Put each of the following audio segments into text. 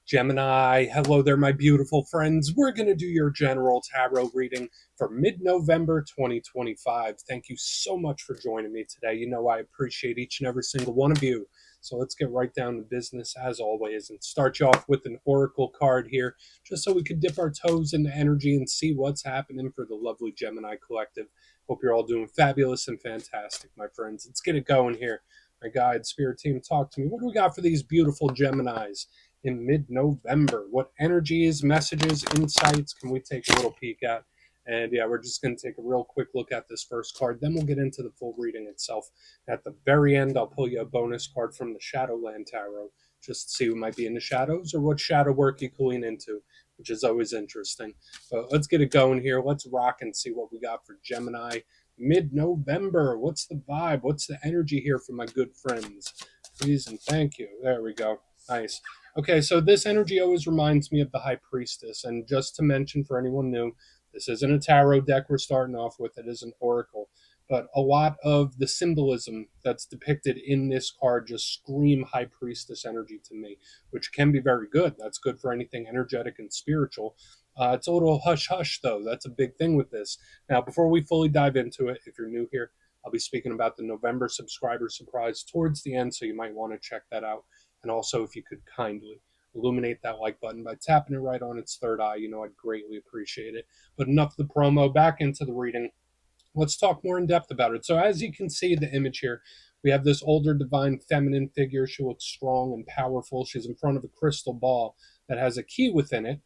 Gemini, hello there, my beautiful friends. We're going to do your general tarot reading for mid-November 2025. Thank you so much for joining me today. You know I appreciate each and every single one of you. So let's get right down to business as always and start you off with an oracle card here, just so we could dip our toes into energy and see what's happening for the lovely Gemini collective. Hope you're all doing fabulous and fantastic, my friends. Let's get it going here. My guide, spirit team, talk to me. What do we got for these beautiful Geminis in mid-November? What energies, messages, insights can we take a little peek at? And yeah, we're just going to take a real quick look at this first card. Then we'll get into the full reading itself. At the very end, I'll pull you a bonus card from the Shadowland Tarot, just to see who might be in the shadows or what shadow work you can lean into, which is always interesting. But let's get it going here. Let's rock and see what we got for Gemini mid-November. What's the vibe? What's the energy here for my good friends? Please and thank you. There we go. Nice. Okay, so this energy always reminds me of the High Priestess. And just to mention for anyone new, this isn't a tarot deck we're starting off with. It is an oracle. But a lot of the symbolism that's depicted in this card just scream High Priestess energy to me, which can be very good. That's good for anything energetic and spiritual. It's a little hush-hush, though. That's a big thing with this. Now, before we fully dive into it, if you're new here, I'll be speaking about the November subscriber surprise towards the end, so you might want to check that out. And also, if you could kindly illuminate that like button by tapping it right on its third eye, I'd greatly appreciate it. But enough of the promo, back into the reading. Let's talk more in depth about it. So as you can see the image here, we have this older divine feminine figure. She looks strong and powerful. She's in front of a crystal ball that has a key within it.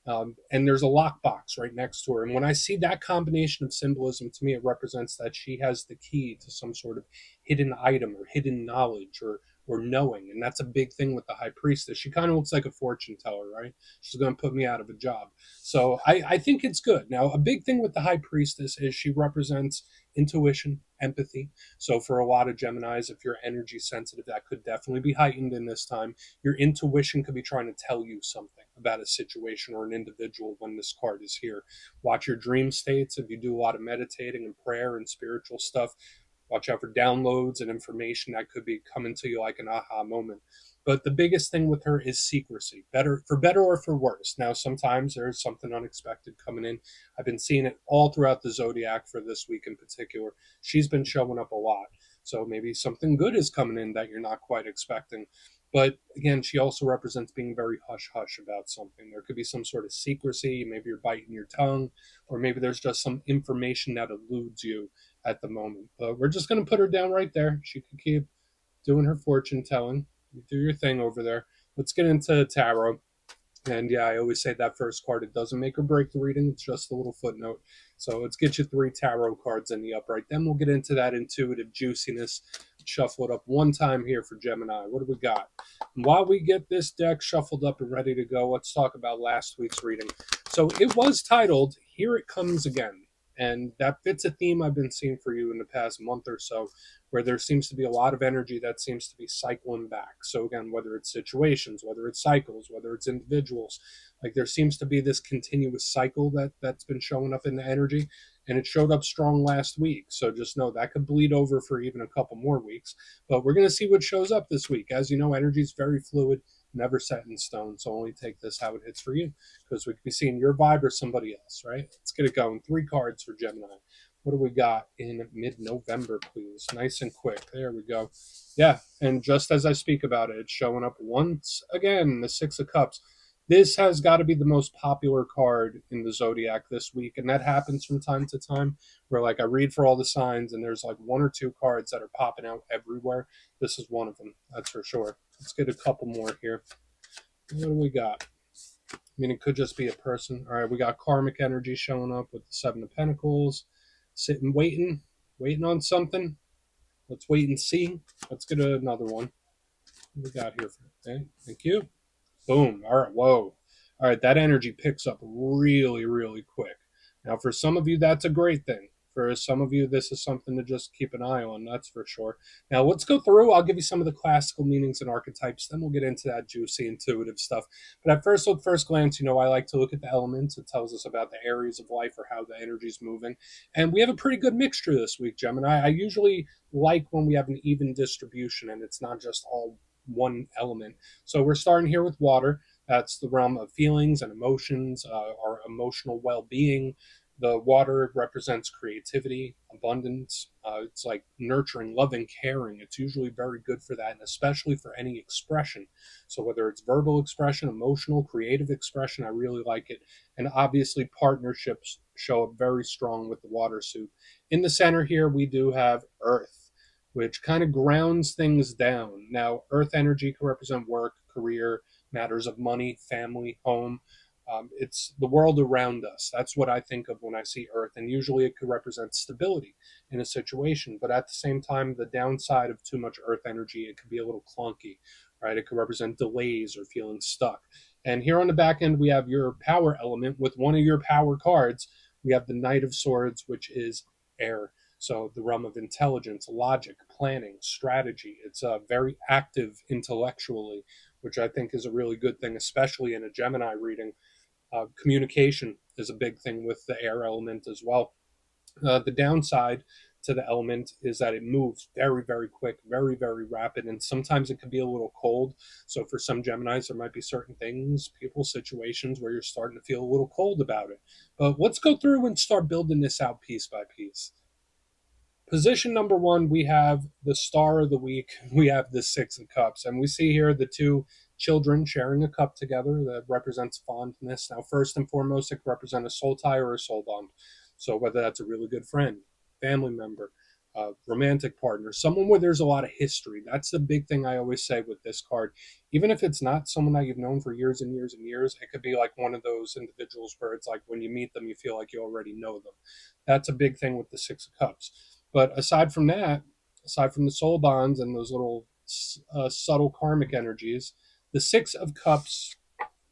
And there's a lockbox right next to her. And when I see that combination of symbolism, to me, it represents that she has the key to some sort of hidden item or hidden knowledge or knowing. And that's a big thing with the High Priestess. She kind of looks like a fortune teller, right? She's going to put me out of a job. So I think it's good. Now, a big thing with the High Priestess is she represents intuition, empathy. So for a lot of Geminis, if you're energy sensitive, that could definitely be heightened in this time. Your intuition could be trying to tell you something about a situation or an individual when this card is here. Watch your dream states. If you do a lot of meditating and prayer and spiritual stuff, watch out for downloads and information that could be coming to you like an aha moment. But the biggest thing with her is secrecy, for better or for worse. Now, sometimes there's something unexpected coming in. I've been seeing it all throughout the zodiac for this week in particular. She's been showing up a lot. So maybe something good is coming in that you're not quite expecting. But again, she also represents being very hush-hush about something. There could be some sort of secrecy. Maybe you're biting your tongue, or maybe there's just some information that eludes you at the moment. But we're just going to put her down right there. She could keep doing her fortune telling. You do your thing over there. Let's get into tarot. And yeah, I always say that first card, it doesn't make or break the reading. It's just a little footnote. So let's get you 3 tarot cards in the upright. Then we'll get into that intuitive juiciness. Shuffle it up one time here for Gemini. What do we got? And while we get this deck shuffled up and ready to go, let's talk about last week's reading. So it was titled, Here It Comes Again. And that fits a theme I've been seeing for you in the past month or so, where there seems to be a lot of energy that seems to be cycling back. So again, whether it's situations, whether it's cycles, whether it's individuals, like there seems to be this continuous cycle that's been showing up in the energy, and it showed up strong last week. So just know that could bleed over for even a couple more weeks. But we're going to see what shows up this week. As you know, energy is very fluid, never set in stone. So only take this how it hits for you, because we could be seeing your vibe or somebody else, right? Let's get it going. 3 cards for Gemini. What do we got in mid-November, please? Nice and quick. There we go. Yeah, and just as I speak about it, it's showing up once again, the 6 of Cups. This has got to be the most popular card in the Zodiac this week, and that happens from time to time, where like I read for all the signs, and there's like 1 or 2 cards that are popping out everywhere. This is one of them, that's for sure. Let's get a couple more here. What do we got? I mean, it could just be a person. All right, we got karmic energy showing up with the 7 of Pentacles. Sitting, waiting on something. Let's wait and see. Let's get another one. What we got here? Okay, thank you. Boom. All right, whoa. All right, that energy picks up really, really quick. Now, for some of you, that's a great thing. For some of you, this is something to just keep an eye on, that's for sure. Now, let's go through. I'll give you some of the classical meanings and archetypes. Then we'll get into that juicy, intuitive stuff. But at first glance, I like to look at the elements. It tells us about the areas of life or how the energy is moving. And we have a pretty good mixture this week, Gemini. I usually like when we have an even distribution and it's not just all one element. So we're starting here with water. That's the realm of feelings and emotions, our emotional well-being. The water represents creativity, abundance. It's like nurturing, loving, caring. It's usually very good for that, and especially for any expression. So whether it's verbal expression, emotional, creative expression, I really like it. And obviously, partnerships show up very strong with the water suit. In the center here, we do have Earth, which kind of grounds things down. Now, Earth energy can represent work, career, matters of money, family, home. It's the world around us. That's what I think of when I see Earth. And usually it could represent stability in a situation. But at the same time, the downside of too much Earth energy, it could be a little clunky, right? It could represent delays or feeling stuck. And here on the back end, we have your power element with one of your power cards. We have the Knight of Swords, which is air. So the realm of intelligence, logic, planning, strategy. It's very active intellectually, which I think is a really good thing, especially in a Gemini reading. Communication is a big thing with the air element as well. The downside to the element is that it moves very, very quick, very, very rapid, and sometimes it can be a little cold. So for some Geminis, there might be certain things, people, situations where you're starting to feel a little cold about it. But let's go through and start building this out piece by piece. Position number one, we have the star of the week. We have the Six of Cups. And we see here the two children sharing a cup together that represents fondness. Now, first and foremost, it could represent a soul tie or a soul bond. So, whether that's a really good friend, family member, romantic partner, someone where there's a lot of history. That's the big thing I always say with this card. Even if it's not someone that you've known for years and years and years, it could be like one of those individuals where it's like when you meet them, you feel like you already know them. That's a big thing with the Six of Cups. But aside from that, aside from the soul bonds and those little subtle karmic energies, the Six of Cups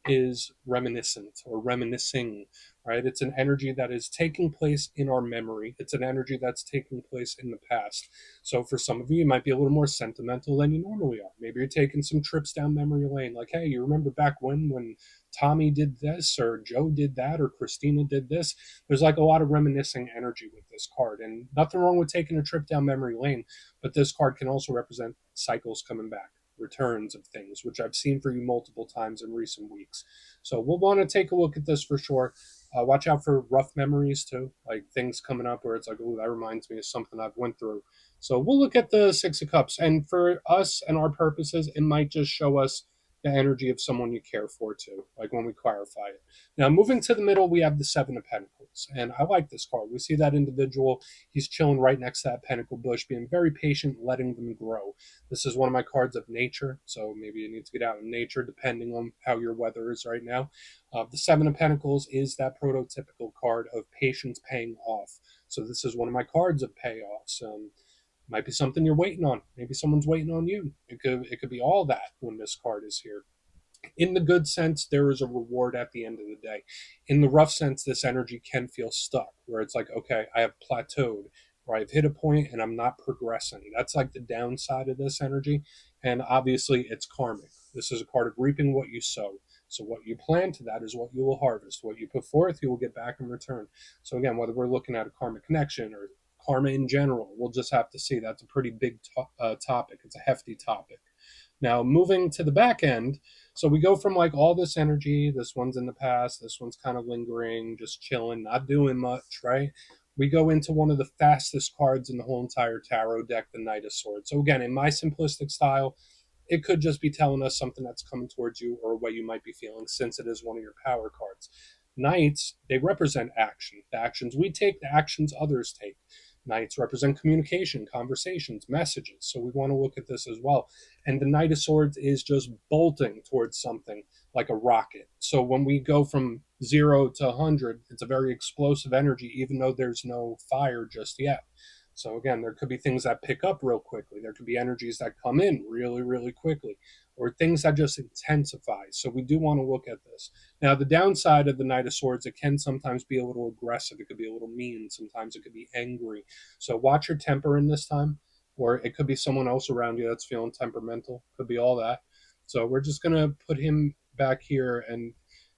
is reminiscent or reminiscing, right? It's an energy that is taking place in our memory. It's an energy that's taking place in the past. So for some of you, you might be a little more sentimental than you normally are. Maybe you're taking some trips down memory lane, like, hey, you remember back when Tommy did this, or Joe did that, or Christina did this. There's like a lot of reminiscing energy with this card, and nothing wrong with taking a trip down memory lane, but this card can also represent cycles coming back, returns of things, which I've seen for you multiple times in recent weeks. So we'll want to take a look at this for sure. Watch out for rough memories too, like things coming up where it's like, oh, that reminds me of something I've went through. So we'll look at the Six of Cups, and for us and our purposes, it might just show us the energy of someone you care for too, like when we clarify it. Now, moving to the middle, we have the Seven of Pentacles, and I like this card. We see that individual, he's chilling right next to that pentacle bush, being very patient, letting them grow. This is one of my cards of nature, so maybe you need to get out in nature depending on how your weather is right now. The Seven of Pentacles is that prototypical card of patience paying off. So this is one of my cards of payoffs. Might be something you're waiting on. Maybe someone's waiting on you. It could be all that when this card is here. In the good sense, there is a reward at the end of the day. In the rough sense, this energy can feel stuck, where it's like, okay, I have plateaued, or I've hit a point and I'm not progressing. That's like the downside of this energy. And obviously, it's karmic. This is a card of reaping what you sow. So, what you plant, that is what you will harvest. What you put forth, you will get back in return. So, again, whether we're looking at a karmic connection or karma in general, we'll just have to see. That's a pretty big topic. It's a hefty topic. Now, moving to the back end, so we go from like all this energy, this one's in the past, this one's kind of lingering, just chilling, not doing much, right? We go into one of the fastest cards in the whole entire tarot deck, the Knight of Swords. So, again, in my simplistic style, it could just be telling us something that's coming towards you or what you might be feeling since it is one of your power cards. Knights, they represent action. The actions we take, the actions others take. Knights represent communication, conversations, messages. So we want to look at this as well. And the Knight of Swords is just bolting towards something like a rocket. So when we go from 0 to 100, it's a very explosive energy, even though there's no fire just yet. So again, there could be things that pick up real quickly. There could be energies that come in really, really quickly, or things that just intensify. So we do want to look at this. Now, the downside of the Knight of Swords, it can sometimes be a little aggressive. It could be a little mean. Sometimes it could be angry. So watch your temper in this time, or it could be someone else around you that's feeling temperamental. Could be all that. So we're just going to put him back here, and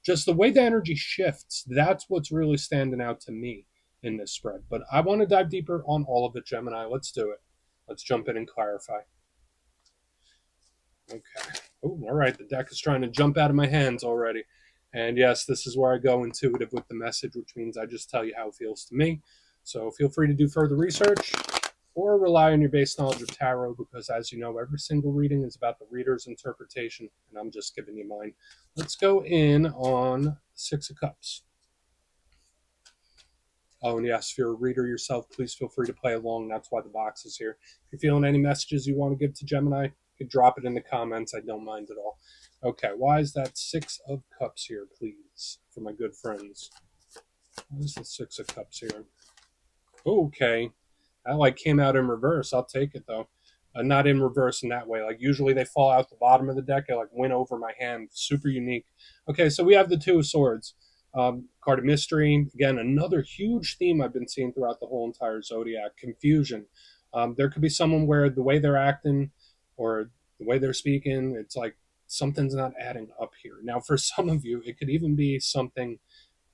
just the way the energy shifts, that's what's really standing out to me in this spread. But I want to dive deeper on all of it, Gemini. Let's do it. Let's jump in and clarify. Okay. Oh, all right. The deck is trying to jump out of my hands already. And yes, this is where I go intuitive with the message, which means I just tell you how it feels to me. So feel free to do further research or rely on your base knowledge of tarot because, as you know, every single reading is about the reader's interpretation, and I'm just giving you mine. Let's go in on Six of Cups. Oh, and yes, if you're a reader yourself, please feel free to play along. That's why the box is here. If you're feeling any messages you want to give to Gemini, you can drop it in the comments. I don't mind at all. Okay, why is that Six of Cups here, please, for my good friends? Why is the Six of Cups here? Okay, that like came out in reverse. I'll take it though. Not in reverse in that way. Like usually they fall out the bottom of the deck. They like went over my hand. Super unique. Okay, so we have the Two of Swords. Card of mystery. Again, another huge theme I've been seeing throughout the whole entire zodiac: confusion. There could be someone where the way they're acting or the way they're speaking, it's like something's not adding up here. Now, for some of you, it could even be something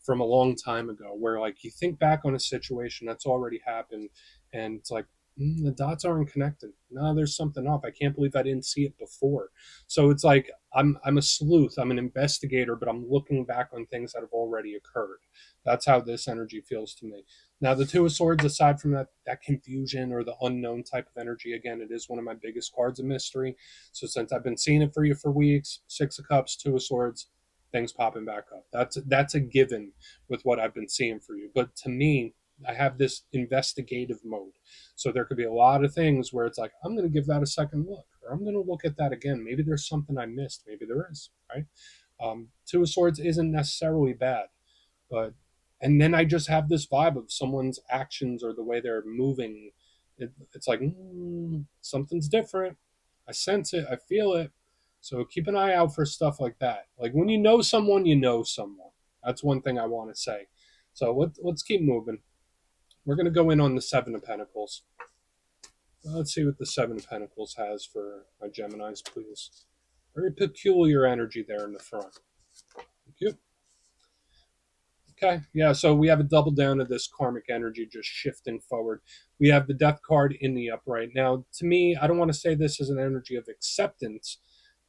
from a long time ago where like you think back on a situation that's already happened and it's like the dots aren't connected. No, there's something off. I can't believe I didn't see it before. So it's like I'm a sleuth, I'm an investigator, but I'm looking back on things that have already occurred. That's how this energy feels to me. Now the Two of Swords, aside from that confusion or the unknown type of energy, again, it is one of my biggest cards of mystery. So since I've been seeing it for you for weeks, Six of Cups, Two of Swords, things popping back up. That's a given with what I've been seeing for you. But to me, I have this investigative mode. So there could be a lot of things where it's like, I'm going to give that a second look, or I'm going to look at that again. Maybe there's something I missed. Maybe there is, right? Two of Swords isn't necessarily bad, but, and then I just have this vibe of someone's actions or the way they're moving. It's like, something's different. I sense it. I feel it. So keep an eye out for stuff like that. Like when you know someone, you know someone. That's one thing I want to say. So let's keep moving. We're going to go in on the Seven of Pentacles. Let's see what the Seven of Pentacles has for my Geminis, please. Very peculiar energy there in the front. Thank you. Okay, yeah, so we have a double down of this karmic energy just shifting forward. We have the Death card in the upright. Now, to me, I don't want to say this is an energy of acceptance,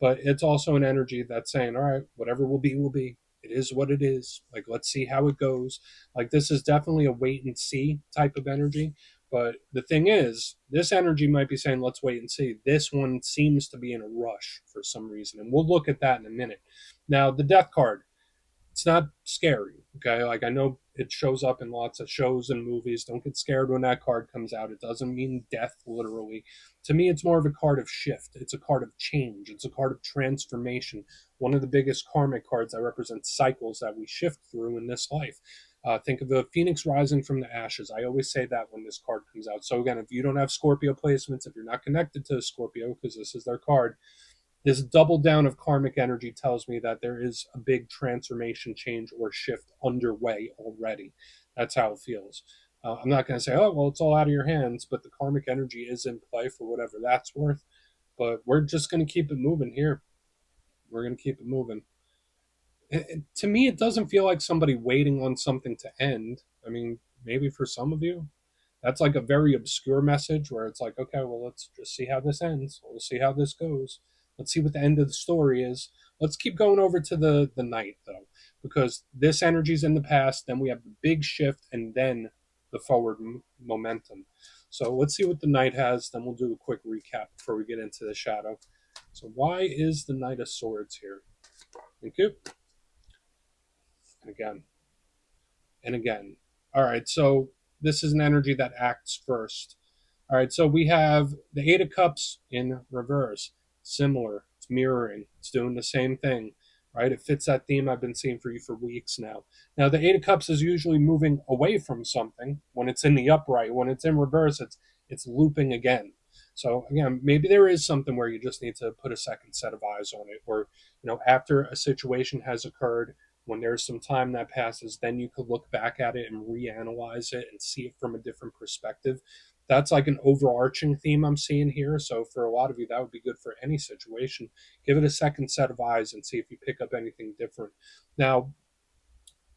but it's also an energy that's saying, all right, whatever will be, will be. It is what it is. Like, let's see how it goes. Like, this is definitely a wait and see type of energy. But the thing is, this energy might be saying, let's wait and see. This one seems to be in a rush for some reason. And we'll look at that in a minute. Now, the Death card, it's not scary. Okay, like I know it shows up in lots of shows and movies. Don't get scared when that card comes out. It doesn't mean death literally. To me, it's more of a card of shift. It's a card of change. It's a card of transformation. One of the biggest karmic cards that represents cycles that we shift through in this life. Think of the phoenix rising from the ashes. I always say that when this card comes out. So again, if you don't have Scorpio placements, if you're not connected to Scorpio because this is their card, this double down of karmic energy tells me that there is a big transformation, change, or shift underway already. That's how it feels. I'm not going to say, oh, well, it's all out of your hands, but the karmic energy is in play for whatever that's worth. But we're just going to keep it moving here. We're going to keep it moving. To me, it doesn't feel like somebody waiting on something to end. I mean, maybe for some of you, that's like a very obscure message where it's like, okay, well, let's just see how this ends. We'll see how this goes. Let's see what the end of the story is. Let's keep going over to the night though, because this energy's in the past. Then we have the big shift, and then the forward momentum. So let's see what the night has. Then we'll do a quick recap before we get into the shadow. So why is the Knight of Swords here? Thank you. And again, and again. All right, so this is an energy that acts first. All right, so we have the Eight of Cups in reverse. Similar, it's mirroring, it's doing the same thing, right? It fits that theme I've been seeing for you for weeks now. Now, the Eight of Cups is usually moving away from something when it's in the upright. When it's in reverse, it's looping again. So again, maybe there is something where you just need to put a second set of eyes on it, or after a situation has occurred, when there's some time that passes, then you could look back at it and reanalyze it and see it from a different perspective. That's like an overarching theme I'm seeing here. So for a lot of you, that would be good for any situation. Give it a second set of eyes and see if you pick up anything different. Now,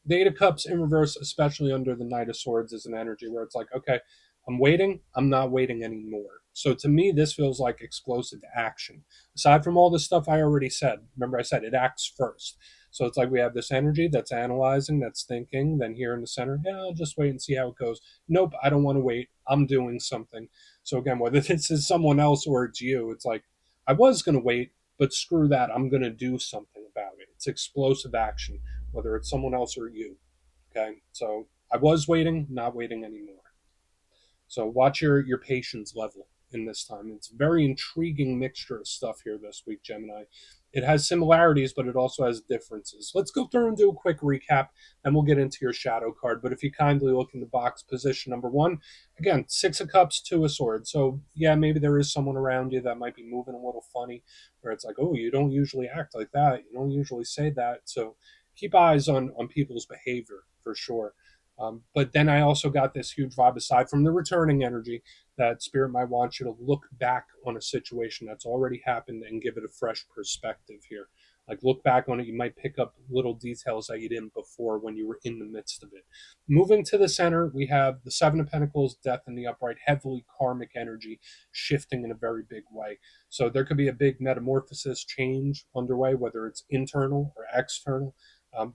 the Eight of Cups in reverse, especially under the Knight of Swords, is an energy where it's like, okay, I'm waiting. I'm not waiting anymore. So to me, this feels like explosive action. Aside from all the stuff I already said, remember I said it acts first. So it's like we have this energy that's analyzing, that's thinking, then here in the center, yeah, I'll just wait and see how it goes. Nope, I don't want to wait. I'm doing something. So again, whether this is someone else or it's you, it's like I was going to wait, but screw that. I'm going to do something about it. It's explosive action, whether it's someone else or you. Okay. So I was waiting, not waiting anymore. So watch your patience level in this time. It's a very intriguing mixture of stuff here this week, Gemini. It has similarities, but it also has differences. Let's go through and do a quick recap, and we'll get into your shadow card. But if you kindly look in the box, position number one, again, Six of Cups, Two of Swords. So yeah, maybe there is someone around you that might be moving a little funny, where it's like, oh, you don't usually act like that. You don't usually say that. So keep eyes on people's behavior for sure. But then I also got this huge vibe aside from the returning energy that spirit might want you to look back on a situation that's already happened and give it a fresh perspective here. Like look back on it, you might pick up little details that you didn't before when you were in the midst of it. Moving to the center, we have the Seven of Pentacles, Death in the upright, heavily karmic energy shifting in a very big way. So there could be a big metamorphosis change underway, whether it's internal or external. Um,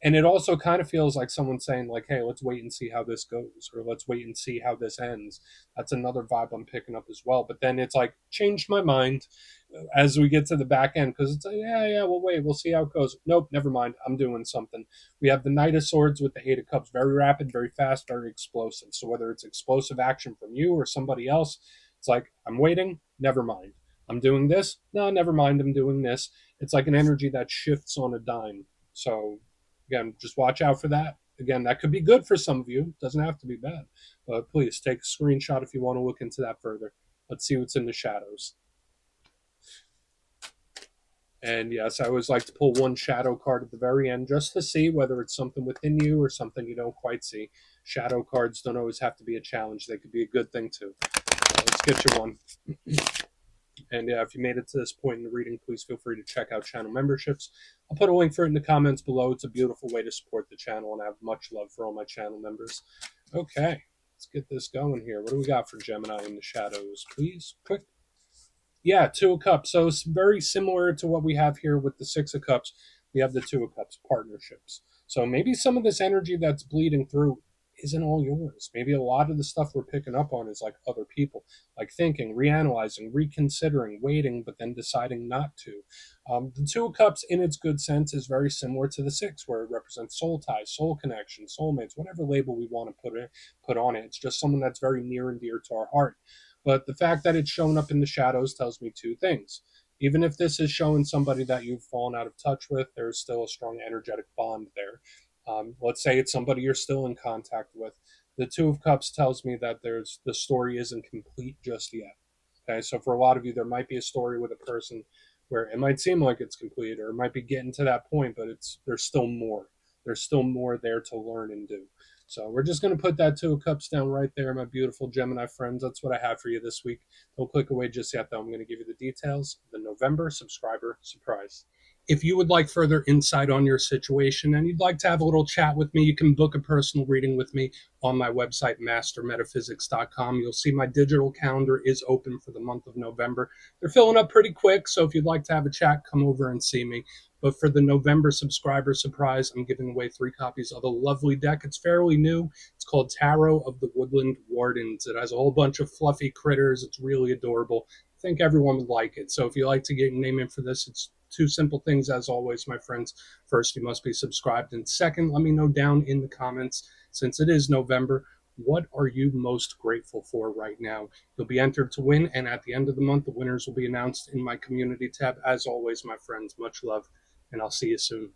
and it also kind of feels like someone saying like, hey, let's wait and see how this goes, or let's wait and see how this ends. That's another vibe I'm picking up as well. But then it's like changed my mind as we get to the back end, because it's like, yeah, we'll wait, we'll see how it goes. Nope, never mind, I'm doing something. We have the Knight of Swords with the Eight of Cups, very rapid, very fast, very explosive. So whether it's explosive action from you or somebody else, it's like, I'm waiting, never mind. I'm doing this, no, never mind, I'm doing this. It's like an energy that shifts on a dime. So again, just watch out for that. Again, that could be good for some of you. It doesn't have to be bad. But please take a screenshot if you want to look into that further. Let's see what's in the shadows. And yes, I always like to pull one shadow card at the very end just to see whether it's something within you or something you don't quite see. Shadow cards don't always have to be a challenge. They could be a good thing too. So let's get you one. And yeah, if you made it to this point in the reading, please feel free to check out channel memberships. I'll put a link for it in the comments below. It's a beautiful way to support the channel, and I have much love for all my channel members. Okay, let's get this going here. What do we got for Gemini in the shadows, please? Quick. Yeah, Two of Cups. So it's very similar to what we have here with the Six of Cups. We have the Two of Cups, partnerships. So maybe some of this energy that's bleeding through isn't all yours. Maybe a lot of the stuff we're picking up on is like other people, like thinking, reanalyzing, reconsidering, waiting, but then deciding not to. The Two of Cups, in its good sense, is very similar to the Six, where it represents soul ties, soul connection, soulmates, whatever label we want to put on it. It's just someone that's very near and dear to our heart. But the fact that it's shown up in the shadows tells me two things. Even if this is showing somebody that you've fallen out of touch with, there's still a strong energetic bond there. Let's say it's somebody you're still in contact with. The Two of Cups tells me that the story isn't complete just yet. Okay, so for a lot of you, there might be a story with a person where it might seem like it's complete, or it might be getting to that point, but there's still more. There's still more there to learn and do. So we're just going to put that Two of Cups down right there, my beautiful Gemini friends. That's what I have for you this week. Don't click away just yet, though. I'm going to give you the details. The November subscriber surprise. If you would like further insight on your situation and you'd like to have a little chat with me, you can book a personal reading with me on my website, mastermetaphysics.com. You'll see my digital calendar is open for the month of November. They're filling up pretty quick, so if you'd like to have a chat, come over and see me. But for the November subscriber surprise, I'm giving away 3 copies of a lovely deck. It's fairly new. It's called Tarot of the Woodland Wardens. It has a whole bunch of fluffy critters. It's really adorable. I think everyone would like it. So if you like to get your name in for this, it's 2 simple things as always, my friends. First, you must be subscribed. And second, let me know down in the comments, since it is November, what are you most grateful for right now? You'll be entered to win, and at the end of the month, the winners will be announced in my community tab. As always, my friends, much love, and I'll see you soon.